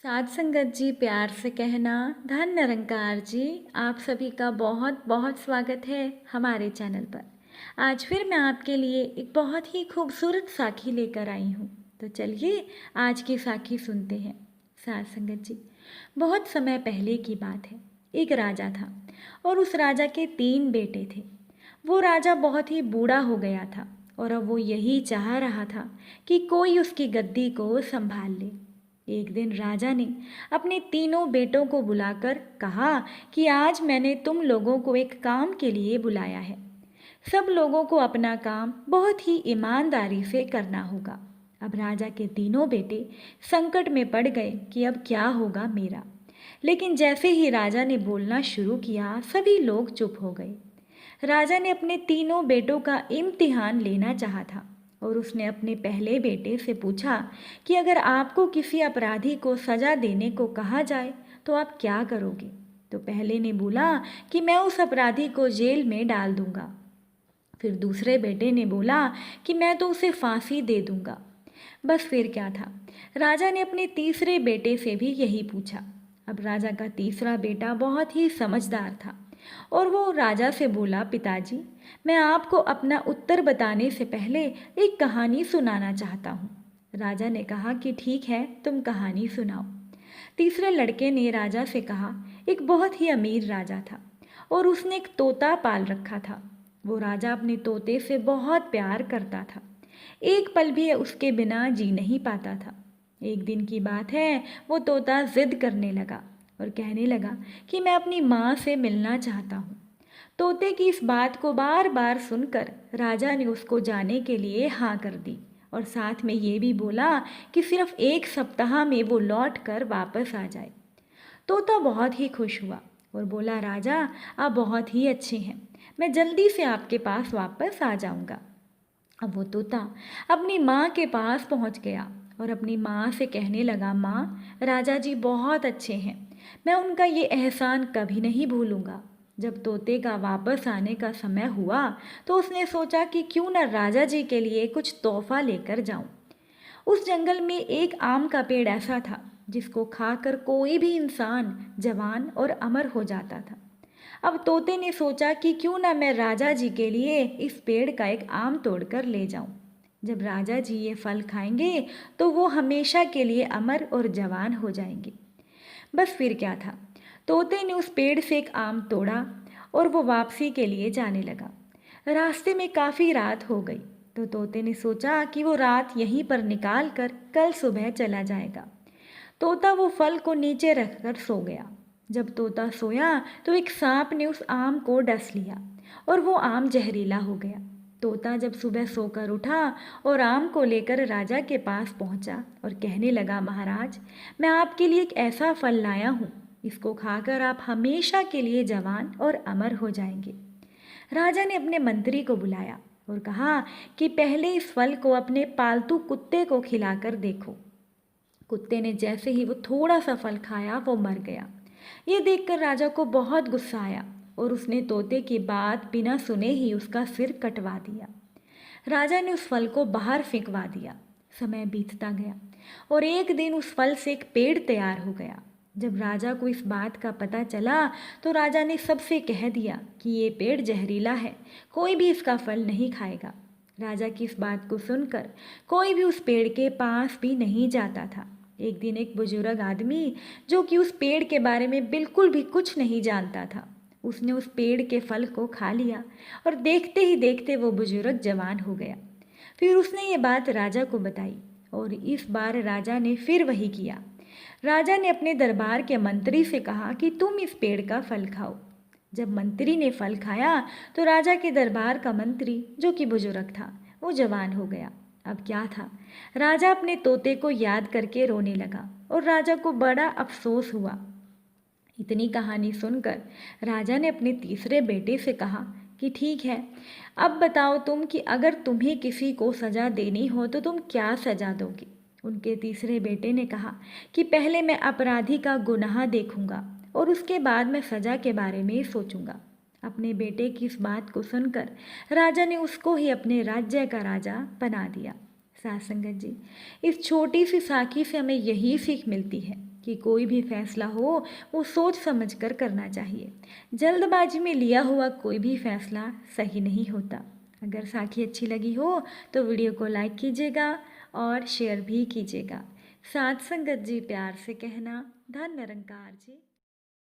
साध संगत जी, प्यार से कहना धन निरंकार जी। आप सभी का बहुत बहुत स्वागत है हमारे चैनल पर। आज फिर मैं आपके लिए एक बहुत ही खूबसूरत साखी लेकर आई हूँ। तो चलिए आज की साखी सुनते हैं। साध संगत जी, बहुत समय पहले की बात है। एक राजा था और उस राजा के 3 बेटे थे। वो राजा बहुत ही बूढ़ा हो गया था और अब वो यही चाह रहा था कि कोई उसकी गद्दी को संभाल ले। एक दिन राजा ने अपने तीनों बेटों को बुलाकर कहा कि आज मैंने तुम लोगों को एक काम के लिए बुलाया है। सब लोगों को अपना काम बहुत ही ईमानदारी से करना होगा। अब राजा के तीनों बेटे संकट में पड़ गए कि अब क्या होगा मेरा। लेकिन जैसे ही राजा ने बोलना शुरू किया, सभी लोग चुप हो गए। राजा ने अपने तीनों बेटों का इम्तिहान लेना चाहा था और उसने अपने पहले बेटे से पूछा कि अगर आपको किसी अपराधी को सजा देने को कहा जाए तो आप क्या करोगे। तो पहले ने बोला कि मैं उस अपराधी को जेल में डाल दूंगा। फिर दूसरे बेटे ने बोला कि मैं तो उसे फांसी दे दूंगा। बस फिर क्या था, राजा ने अपने तीसरे बेटे से भी यही पूछा। अब राजा का तीसरा बेटा बहुत ही समझदार था और वो राजा से बोला, पिताजी, मैं आपको अपना उत्तर बताने से पहले एक कहानी सुनाना चाहता हूँ। राजा ने कहा कि ठीक है, तुम कहानी सुनाओ। तीसरे लड़के ने राजा से कहा, एक बहुत ही अमीर राजा था और उसने एक तोता पाल रखा था। वो राजा अपने तोते से बहुत प्यार करता था। एक पल भी उसके बिना जी नहीं पाता था। एक दिन की बात है, वो तोता जिद करने लगा और कहने लगा कि मैं अपनी माँ से मिलना चाहता हूँ। तोते की इस बात को बार बार सुनकर राजा ने उसको जाने के लिए हाँ कर दी और साथ में ये भी बोला कि सिर्फ 1 सप्ताह में वो लौट कर वापस आ जाए। तोता बहुत ही खुश हुआ और बोला, राजा आप बहुत ही अच्छे हैं, मैं जल्दी से आपके पास वापस आ जाऊंगा। अब वो तोता अपनी माँ के पास पहुँच गया और अपनी माँ से कहने लगा, माँ, राजा जी बहुत अच्छे हैं, मैं उनका ये एहसान कभी नहीं भूलूंगा। जब तोते का वापस आने का समय हुआ तो उसने सोचा कि क्यों न राजा जी के लिए कुछ तोहफा लेकर जाऊं। उस जंगल में एक आम का पेड़ ऐसा था जिसको खाकर कोई भी इंसान जवान और अमर हो जाता था। अब तोते ने सोचा कि क्यों ना मैं राजा जी के लिए इस पेड़ का एक आम तोड़कर ले जाऊं। जब राजा जी ये फल खाएंगे तो वो हमेशा के लिए अमर और जवान हो जाएंगे। बस फिर क्या था, तोते ने उस पेड़ से एक आम तोड़ा और वो वापसी के लिए जाने लगा। रास्ते में काफ़ी रात हो गई तो तोते ने सोचा कि वो रात यहीं पर निकाल कर कल सुबह चला जाएगा। तोता वो फल को नीचे रखकर सो गया। जब तोता सोया तो एक सांप ने उस आम को डस लिया और वो आम जहरीला हो गया। तोता जब सुबह सोकर उठा और आम को लेकर राजा के पास पहुंचा और कहने लगा, महाराज, मैं आपके लिए एक ऐसा फल लाया हूँ, इसको खाकर आप हमेशा के लिए जवान और अमर हो जाएंगे। राजा ने अपने मंत्री को बुलाया और कहा कि पहले इस फल को अपने पालतू कुत्ते को खिलाकर देखो। कुत्ते ने जैसे ही वो थोड़ा सा फल खाया वो मर गया। ये देखकर राजा को बहुत गुस्सा आया और उसने तोते की बात बिना सुने ही उसका सिर कटवा दिया। राजा ने उस फल को बाहर फेंकवा दिया। समय बीतता गया और एक दिन उस फल से एक पेड़ तैयार हो गया। जब राजा को इस बात का पता चला तो राजा ने सबसे कह दिया कि ये पेड़ जहरीला है, कोई भी इसका फल नहीं खाएगा। राजा की इस बात को सुनकर कोई भी उस पेड़ के पास भी नहीं जाता था। एक दिन एक बुजुर्ग आदमी जो कि उस पेड़ के बारे में बिल्कुल भी कुछ नहीं जानता था, उसने उस पेड़ के फल को खा लिया और देखते ही देखते वो बुजुर्ग जवान हो गया। फिर उसने ये बात राजा को बताई और इस बार राजा ने फिर वही किया। राजा ने अपने दरबार के मंत्री से कहा कि तुम इस पेड़ का फल खाओ। जब मंत्री ने फल खाया तो राजा के दरबार का मंत्री जो कि बुजुर्ग था वो जवान हो गया। अब क्या था, राजा अपने तोते को याद करके रोने लगा और राजा को बड़ा अफसोस हुआ। इतनी कहानी सुनकर राजा ने अपने तीसरे बेटे से कहा कि ठीक है, अब बताओ तुम कि अगर तुम्हें किसी को सज़ा देनी हो तो तुम क्या सज़ा दोगे। उनके तीसरे बेटे ने कहा कि पहले मैं अपराधी का गुनाह देखूंगा और उसके बाद मैं सज़ा के बारे में सोचूंगा। अपने बेटे की इस बात को सुनकर राजा ने उसको ही अपने राज्य का राजा बना दिया। साथ संगत जी, इस छोटी सी साखी से हमें यही सीख मिलती है कि कोई भी फैसला हो वो सोच समझ कर करना चाहिए। जल्दबाजी में लिया हुआ कोई भी फैसला सही नहीं होता। अगर साखी अच्छी लगी हो तो वीडियो को लाइक कीजिएगा और शेयर भी कीजिएगा। साथ संगत जी प्यार से कहना, धन निरंकार जी।